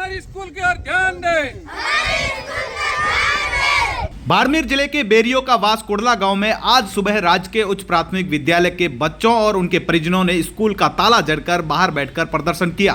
हमारी स्कूल की ओर ध्यान दें। बाड़मेर जिले के बेरियो का वास कुड़ला गांव में आज सुबह राजकीय उच्च प्राथमिक विद्यालय के बच्चों और उनके परिजनों ने स्कूल का ताला जड़कर बाहर बैठकर प्रदर्शन किया।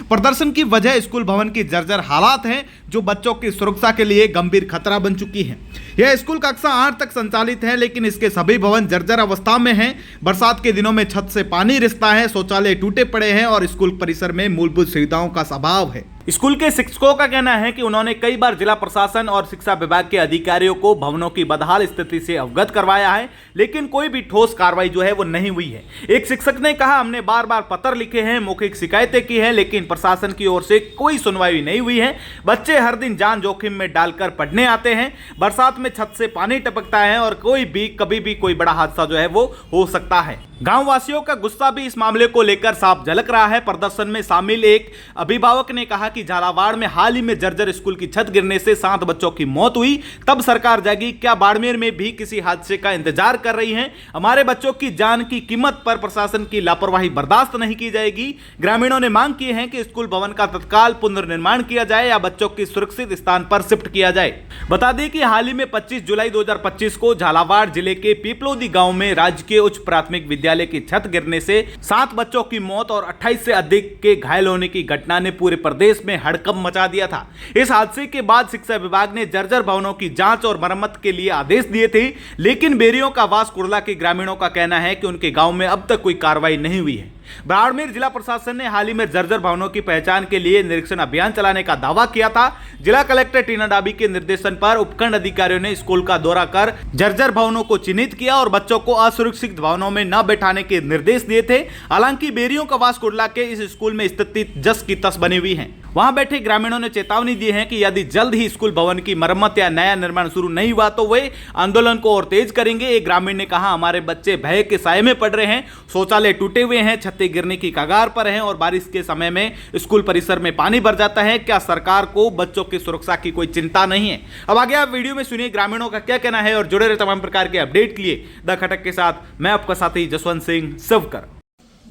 प्रदर्शन की वजह स्कूल भवन की जर्जर हालात हैं, जो बच्चों की सुरक्षा के लिए गंभीर खतरा बन चुकी है। यह स्कूल कक्षा 8 तक संचालित है, लेकिन इसके सभी भवन जर्जर अवस्था में हैं। बरसात के दिनों में छत से पानी रिसता है, शौचालय टूटे पड़े हैं और स्कूल परिसर में मूलभूत सुविधाओं का अभाव है। स्कूल के शिक्षकों का कहना है कि उन्होंने कई बार जिला प्रशासन और शिक्षा विभाग के अधिकारियों को भवनों की बदहाल स्थिति से अवगत करवाया है, लेकिन कोई भी ठोस कार्रवाई जो है वो नहीं हुई है। एक शिक्षक ने कहा, हमने बार बार पत्र लिखे हैं, मौखिक शिकायतें की हैं, लेकिन प्रशासन की ओर से कोई सुनवाई नहीं हुई है। बच्चे हर दिन जान जोखिम में डालकर पढ़ने आते हैं। बरसात में छत से पानी टपकता है और कभी भी कोई बड़ा हादसा जो है वो हो सकता है। गांव वासियों का गुस्सा भी इस मामले को लेकर साफ झलक रहा है। प्रदर्शन में शामिल एक अभिभावक ने कहा कि झालावाड़ में हाल ही में जर्जर स्कूल की छत गिरने से 7 बच्चों की मौत हुई, तब सरकार जागी, क्या बाड़मेर में भी किसी हादसे का इंतजार कर रही है? हमारे बच्चों की जान की कीमत पर प्रशासन की लापरवाही बर्दाश्त नहीं की जाएगी। ग्रामीणों ने मांग की है कि स्कूल भवन का तत्काल पुनर्निर्माण किया जाए या बच्चों की सुरक्षित स्थान पर शिफ्ट किया जाए। बता दें कि हाल ही में 25 जुलाई 2025 को झालावाड़ जिले के पीपलोदी गांव में राजकीय उच्च प्राथमिक विद्यालय की छत गिरने से 7 बच्चों की मौत और 28 से अधिक के घायल होने की घटना ने पूरे प्रदेश में हड़कंप मचा दिया था। इस हादसे के बाद शिक्षा विभाग ने जर्जर भवनों की जांच और मरम्मत के लिए आदेश दिए थे, लेकिन बेरियों का वास कुड़ला के ग्रामीणों का कहना है कि उनके गांव में अब तक कोई कार्रवाई नहीं हुई है। बाड़मेर जिला प्रशासन ने हाल ही में जर्जर भवनों की पहचान के लिए निरीक्षण अभियान चलाने का दावा किया था। जिला कलेक्टर टीना डाबी के निर्देशन पर उपखंड अधिकारियों ने स्कूल का दौरा कर जर्जर भवनों को चिन्हित किया और बच्चों को असुरक्षित भवनों में न बैठाने के निर्देश दिए थे। हालांकि बेरियों का वास कुड़ला के इस स्कूल में स्थिति जस की तस बनी हुई है। वहां बैठे ग्रामीणों ने चेतावनी दी है कि यदि जल्द ही स्कूल भवन की मरम्मत या नया निर्माण शुरू नहीं हुआ तो वे आंदोलन को और तेज करेंगे। एक ग्रामीण ने कहा, हमारे बच्चे भय के साए में पड़ रहे हैं, शौचालय टूटे हुए हैं, छतें गिरने की कगार पर हैं और बारिश के समय में स्कूल परिसर में पानी भर जाता है। क्या सरकार को बच्चों की सुरक्षा की कोई चिंता नहीं है? अब आगे आप वीडियो में सुनिए ग्रामीणों का क्या कहना है और जुड़े रहे तमाम प्रकार के अपडेट के लिए द खटक के साथ मैं आपका साथी जसवंत सिंह सवकर।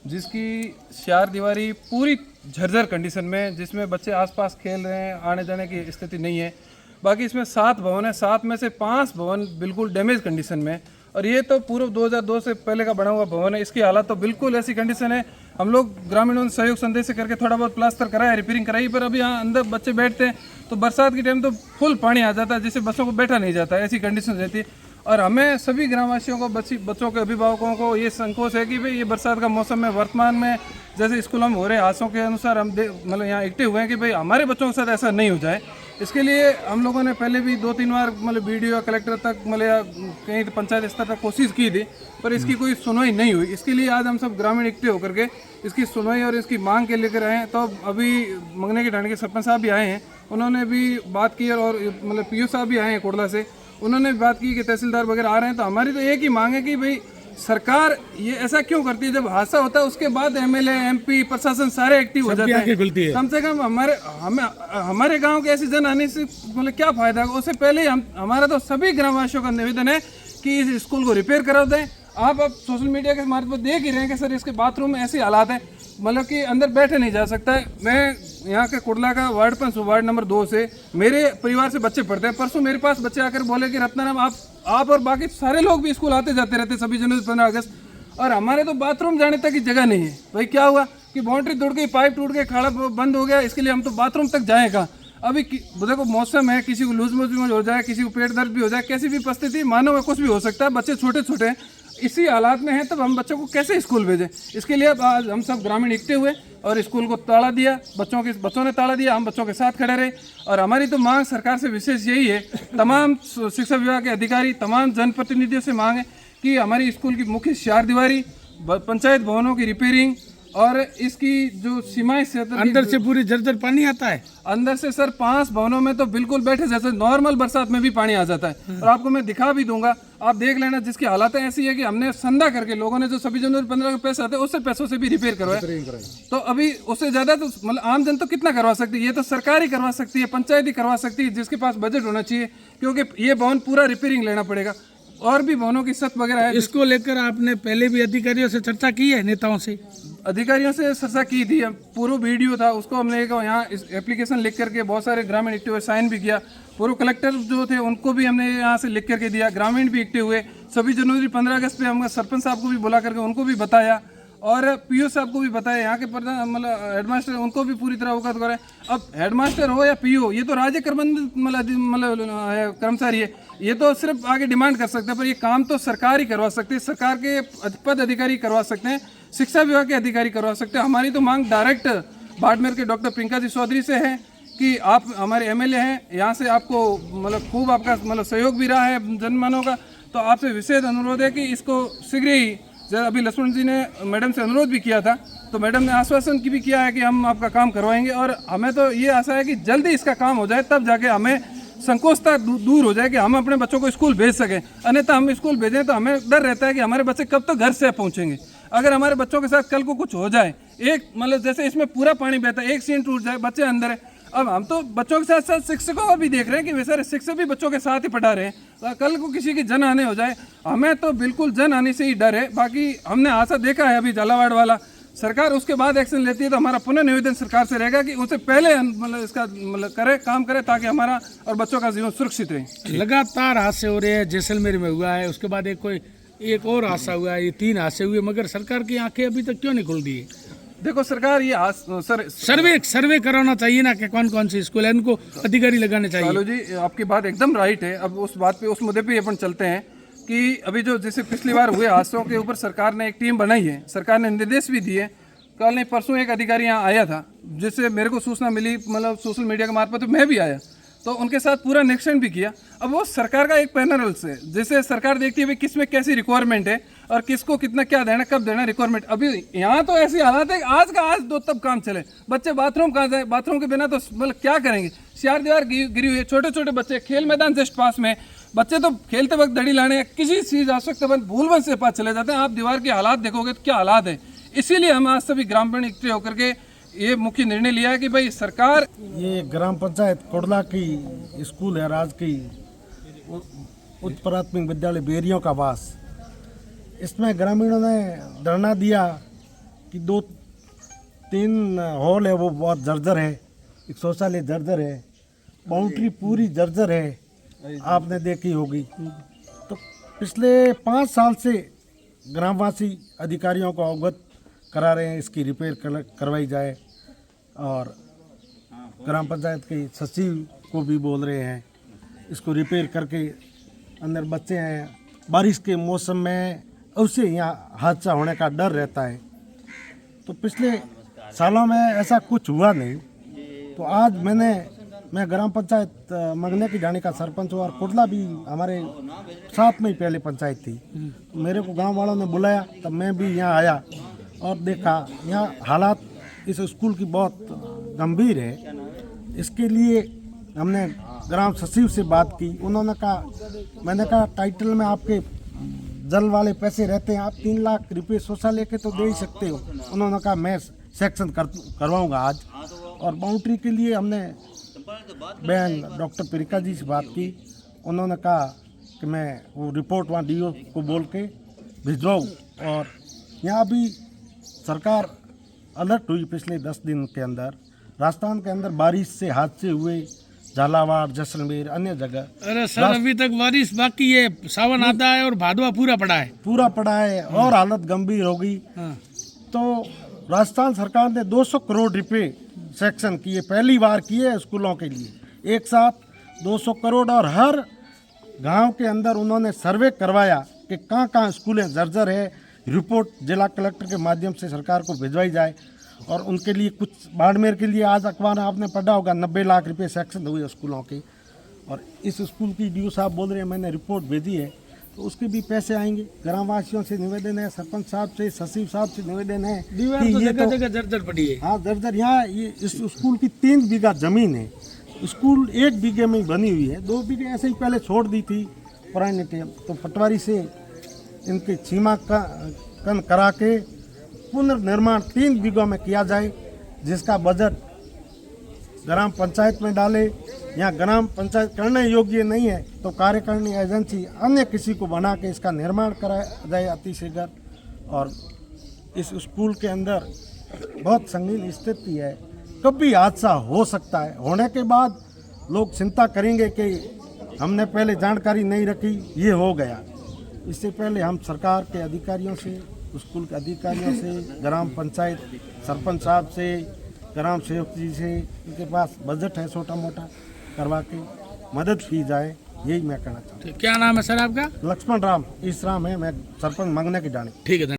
जिसकी चार दीवारी पूरी झरझर कंडीशन में, जिसमें बच्चे आसपास खेल रहे हैं, आने जाने की स्थिति नहीं है। बाकी इसमें 7 भवन है, 7 में से 5 भवन बिल्कुल डैमेज कंडीशन में, और ये तो पूर्व 2002 से पहले का बना हुआ भवन है। इसकी हालत तो बिल्कुल ऐसी कंडीशन है। हम लोग ग्रामीणों ने सहयोग संदेश से करके थोड़ा बहुत प्लास्टर कराया, रिपेयरिंग कराई, पर अभी यहाँ अंदर बच्चे बैठते हैं तो बरसात के टाइम तो फुल पानी आ जाता है, जिससे बच्चों को बैठा नहीं जाता, ऐसी कंडीशन रहती है। और हमें सभी ग्रामवासियों को, बच्चों के अभिभावकों को ये संकोच है कि भाई ये बरसात का मौसम में वर्तमान में जैसे स्कूलों में हो रहे हादसों के अनुसार हम मतलब यहाँ एक्टिव हुए हैं कि भाई हमारे बच्चों के साथ ऐसा नहीं हो जाए। इसके लिए हम लोगों ने पहले भी 2-3 बार मतलब वीडियो कलेक्टर तक मतलब कहीं पंचायत स्तर तक कोशिश की थी, पर इसकी कोई सुनवाई नहीं हुई। इसके लिए आज हम सब ग्रामीण इकट्ठे होकर के इसकी सुनवाई और इसकी मांग के लेकर आए हैं। तो अभी मंगने की ढाणी के सरपंच साहब भी आए हैं, उन्होंने भी बात की और मतलब पीओ साहब भी आए हैं कोडला से, उन्होंने भी बात की कि तहसीलदार वगैरह आ रहे हैं। तो हमारी तो एक ही मांग है कि भाई सरकार ये ऐसा क्यों करती है, जब हादसा होता है उसके बाद एमएलए, एमपी, प्रशासन सारे एक्टिव हो जाते हैं। कम से कम हमारे गांव के ऐसी जन आने से मतलब क्या फायदा है? उससे पहले हमारा तो सभी ग्रामवासियों का निवेदन है कि इस स्कूल को रिपेयर करा दें। आप सोशल मीडिया के माध्यम पर देख ही रहे हैं कि सर इसके बाथरूम में ऐसी हालात है, मतलब कि अंदर बैठे नहीं जा सकता है। मैं यहाँ के कुड़ला का वार्ड 5 वार्ड नंबर 2 से, मेरे परिवार से बच्चे पढ़ते हैं। परसों मेरे पास बच्चे आकर बोले कि रत्नाराम आप और बाकी सारे लोग भी स्कूल आते जाते रहते 26 जनवरी 15 अगस्त, और हमारे तो बाथरूम जाने तक की जगह नहीं है। भाई क्या हुआ कि बाउंड्री टूट गई, पाइप टूट गई, खाड़ा बंद हो गया, इसके लिए हम तो बाथरूम तक जाएँ कहाँ? अभी देखो मौसम है, किसी को लूज मोशन हो जाए, किसी को पेट दर्द भी हो जाए, कैसी भी परिस्थिति मानव कुछ भी हो सकता है। बच्चे छोटे छोटे हैं, इसी हालात में हैं, तब हम बच्चों को कैसे स्कूल भेजें? इसके लिए आज हम सब ग्रामीण इकट्ठे हुए और स्कूल को ताला दिया, बच्चों ने ताला दिया, हम बच्चों के साथ खड़े रहे। और हमारी तो मांग सरकार से विशेष यही है, तमाम शिक्षा विभाग के अधिकारी, तमाम जनप्रतिनिधियों से मांग है कि हमारी स्कूल की मुख्य चार दीवारी, पंचायत भवनों की रिपेयरिंग और इसकी जो सीमाएं से अंदर से पूरी जर्जर पानी आता है। अंदर से सर 5 भवनों में तो बिल्कुल बैठे जैसे नॉर्मल बरसात में भी पानी आ जाता है। और आपको मैं दिखा भी दूंगा, आप देख लेना। जिसकी हालत ऐसी है कि हमने संदा करके लोगों ने जो 26 जनवरी 15 के पैसे आते हैं उससे पैसों से भी रिपेयर करवाया। तो अभी उससे ज्यादा तो मतलब आम जन तो कितना करवा सकती है? ये तो सरकार ही करवा सकती है, पंचायत ही करवा सकती है, जिसके पास बजट होना चाहिए, क्योंकि ये भवन पूरा रिपेयरिंग लेना पड़ेगा। और भी भवनों की छत वगैरह है। इसको लेकर आपने पहले भी अधिकारियों से चर्चा की है, नेताओं से? अधिकारियों से चर्चा की थी, पूरा वीडियो था उसको हमने यहाँ इस एप्लीकेशन लिख करके बहुत सारे ग्रामीण एक्टिव साइन भी किया। पूर्व कलेक्टर जो थे उनको भी हमने यहाँ से लिख करके दिया, ग्रामीण भी एक्टिव हुए। 26 जनवरी 15 अगस्त पे हम सरपंच साहब को भी बुला करके उनको भी बताया और पीओ साहब को भी बताया, यहाँ के प्रधान मतलब हेडमास्टर उनको भी पूरी तरह अवगत कराए। अब हेडमास्टर हो या पीओ, ये तो राज्य प्रबंध मतलब कर्मचारी है, ये तो सिर्फ आगे डिमांड कर सकते हैं, पर ये काम तो सरकार ही करवा सकती है। सरकार के पद अधिकारी करवा सकते हैं, शिक्षा विभाग के अधिकारी करवा सकते हैं। हमारी तो मांग डायरेक्ट बाड़मेर के डॉक्टर प्रियंका जी चौधरी से है कि आप हमारे एमएलए हैं, यहाँ से आपको मतलब खूब आपका मतलब सहयोग भी रहा है जनमानव का, तो आपसे विशेष अनुरोध है कि इसको शीघ्र ही, अभी लक्ष्मण जी ने मैडम से अनुरोध भी किया था, तो मैडम ने आश्वासन की भी किया है कि हम आपका काम करवाएंगे और हमें तो ये आशा है कि जल्दी इसका काम हो जाए, तब जाके हमें संकोचता दूर हो जाए कि हम अपने बच्चों को स्कूल भेज सकें। अन्यथा हम स्कूल भेजें तो हमें डर रहता है कि हमारे बच्चे कब तक घर से पहुंचेंगे। अगर हमारे बच्चों के साथ कल को कुछ हो जाए, एक मतलब जैसे इसमें पूरा पानी बहता है, एक सीन टूट जाए, बच्चे अंदर है। अब हम तो बच्चों के साथ साथ शिक्षकों को भी देख रहे हैं कि वे सारे शिक्षक भी बच्चों के साथ ही पढ़ा रहे हैं, तो कल को किसी की जन हानि हो जाए, हमें तो बिल्कुल जन हानि से ही डर है। बाकी हमने आशा देखा है अभी झालावाड़ वाला, सरकार उसके बाद एक्शन लेती है तो हमारा पुनः निवेदन सरकार से रहेगा कि उससे पहले मतलब इसका मतलब करे, काम करे, ताकि हमारा और बच्चों का जीवन सुरक्षित रहे। लगातार हादसे हो रहे हैं, जैसलमेर में हुआ है, उसके बाद एक और हादसा हुआ है, ये 3 हादसे हुए, मगर सरकार की आंखें अभी तक क्यों नहीं खुल दी है? देखो सरकार ये सर्वे कराना चाहिए ना कि कौन कौन से स्कूल है, इनको अधिकारी लगाने चाहिए। चलो जी, आपकी बात एकदम राइट है। अब उस बात पे, उस मुद्दे पे अपन चलते हैं कि अभी जो जैसे पिछली बार हुए हादसों के ऊपर सरकार ने एक टीम बनाई है, सरकार ने निर्देश भी दिए। कल नहीं परसों एक अधिकारी यहाँ आया था, जिससे मेरे को सूचना मिली, मतलब सोशल मीडिया के मार्फत मैं भी आया, तो उनके साथ पूरा निरीक्षण भी किया। अब वो सरकार का एक पैनल से, जैसे सरकार देखती है भाई किस में कैसी रिक्वायरमेंट है और किसको कितना क्या देना, कब देना रिक्वायरमेंट। अभी यहाँ तो ऐसी हालात है आज का आज दो तब काम चले, बच्चे बाथरूम कहाँ जाए, बाथरूम के बिना तो मतलब क्या करेंगे, चार दीवार गिरी हुई है, छोटे छोटे बच्चे, खेल मैदान जस्ट पास में, बच्चे तो खेलते वक्त दड़ी लाने या किसी चीज़ आवश्यकता भूल से पास चले जाते हैं। आप दीवार के हालात देखोगे तो क्या हालात है। इसीलिए हम आज सभी ग्रामीण इकट्ठे होकर के ये मुख्य निर्णय लिया है कि भाई सरकार, ये ग्राम पंचायत कोडला की स्कूल है, राजकीय उच्च प्राथमिक विद्यालय बेरियों का वास, इसमें ग्रामीणों ने धरना दिया कि 2-3 हॉल है वो बहुत जर्जर है, एक शौचालय जर्जर है, बाउंड्री पूरी जर्जर है, आपने देखी होगी। तो पिछले 5 साल से ग्रामवासी अधिकारियों को अवगत करा रहे हैं इसकी रिपेयर करवाई जाए, और ग्राम पंचायत के सचिव को भी बोल रहे हैं इसको रिपेयर करके, अंदर बच्चे हैं, बारिश के मौसम में अवश्य यहाँ हादसा होने का डर रहता है। तो पिछले सालों में ऐसा कुछ हुआ नहीं, तो आज मैं ग्राम पंचायत मंगने की जाने का सरपंच हूँ और कोटला भी हमारे साथ में ही पहले पंचायत थी। मेरे को गांव वालों ने बुलाया, तब मैं भी यहाँ आया और देखा यहाँ हालात इस स्कूल की बहुत गंभीर है। इसके लिए हमने ग्राम सचिव से बात की, उन्होंने कहा, मैंने कहा टाइटल में आपके जल वाले पैसे रहते हैं, आप 3 लाख रुपये शौचालय के तो दे ही सकते हो। उन्होंने कहा मैं सेक्शन करवाऊंगा आज। और बाउंड्री के लिए हमने बहन डॉक्टर प्रियंका जी से बात की, उन्होंने कहा कि मैं वो रिपोर्ट वहाँ डीओ को बोल के भिजवाऊँ। और यहाँ भी सरकार अलर्ट हुई पिछले 10 दिन के अंदर। राजस्थान के अंदर बारिश से हादसे हुए, झालावाड़, जैसलमेर, अन्य जगह। अरे सर अभी तक बारिश बाकी है, सावन आता है और भादवा पूरा पड़ा है और हालत गंभीर हो गई। तो राजस्थान सरकार ने 200 करोड़ रुपए सेक्शन किए, पहली बार किए स्कूलों के लिए एक साथ 200 करोड़, और हर गांव के अंदर उन्होंने सर्वे करवाया कि कहाँ स्कूलें जर्जर है। रिपोर्ट जिला कलेक्टर के माध्यम से सरकार को भिजवाई जाए। और उनके लिए कुछ, बाड़मेर के लिए आज अखबार आपने पढ़ा होगा, 90 लाख रुपए सेक्शन हुए स्कूलों के। और इस स्कूल की डीओ साहब बोल रहे हैं मैंने रिपोर्ट भेजी है, तो उसके भी पैसे आएंगे। ग्रामवासियों से निवेदन है, सरपंच साहब से, सचिव साहब से निवेदन है कि ये तो जगह जर्जर पड़ी है। हाँ जर्जर। यहाँ ये इस स्कूल की 3 बीघा जमीन है, स्कूल 1 बीघे में बनी हुई है, 2 बीघे ऐसे ही पहले छोड़ दी थी पुराने टाइम। तो पटवारी से इनके सीमांकन करा के पुनर्निर्माण 3 बीघों में किया जाए, जिसका बजट ग्राम पंचायत में डाले यहाँ ग्राम पंचायत करने योग्य नहीं है तो कार्यकारिणी एजेंसी अन्य किसी को बना के इसका निर्माण कराया जाए अतिशीघ्र। और इस स्कूल के अंदर बहुत संगीन स्थिति है, कभी हादसा हो सकता है। होने के बाद लोग चिंता करेंगे कि हमने पहले जानकारी नहीं रखी, ये हो गया। इससे पहले हम सरकार के अधिकारियों से, स्कूल के अधिकारियों से, ग्राम पंचायत सरपंच साहब से, ग्राम सेवक जी से, उनके पास बजट है छोटा मोटा, करवा के मदद की जाए, यही मैं कहना चाहता क्या नाम है सर आपका? हूँ। लक्ष्मण राम ईसराम है, मैं सरपंच मंगने की डाणी। ठीक है।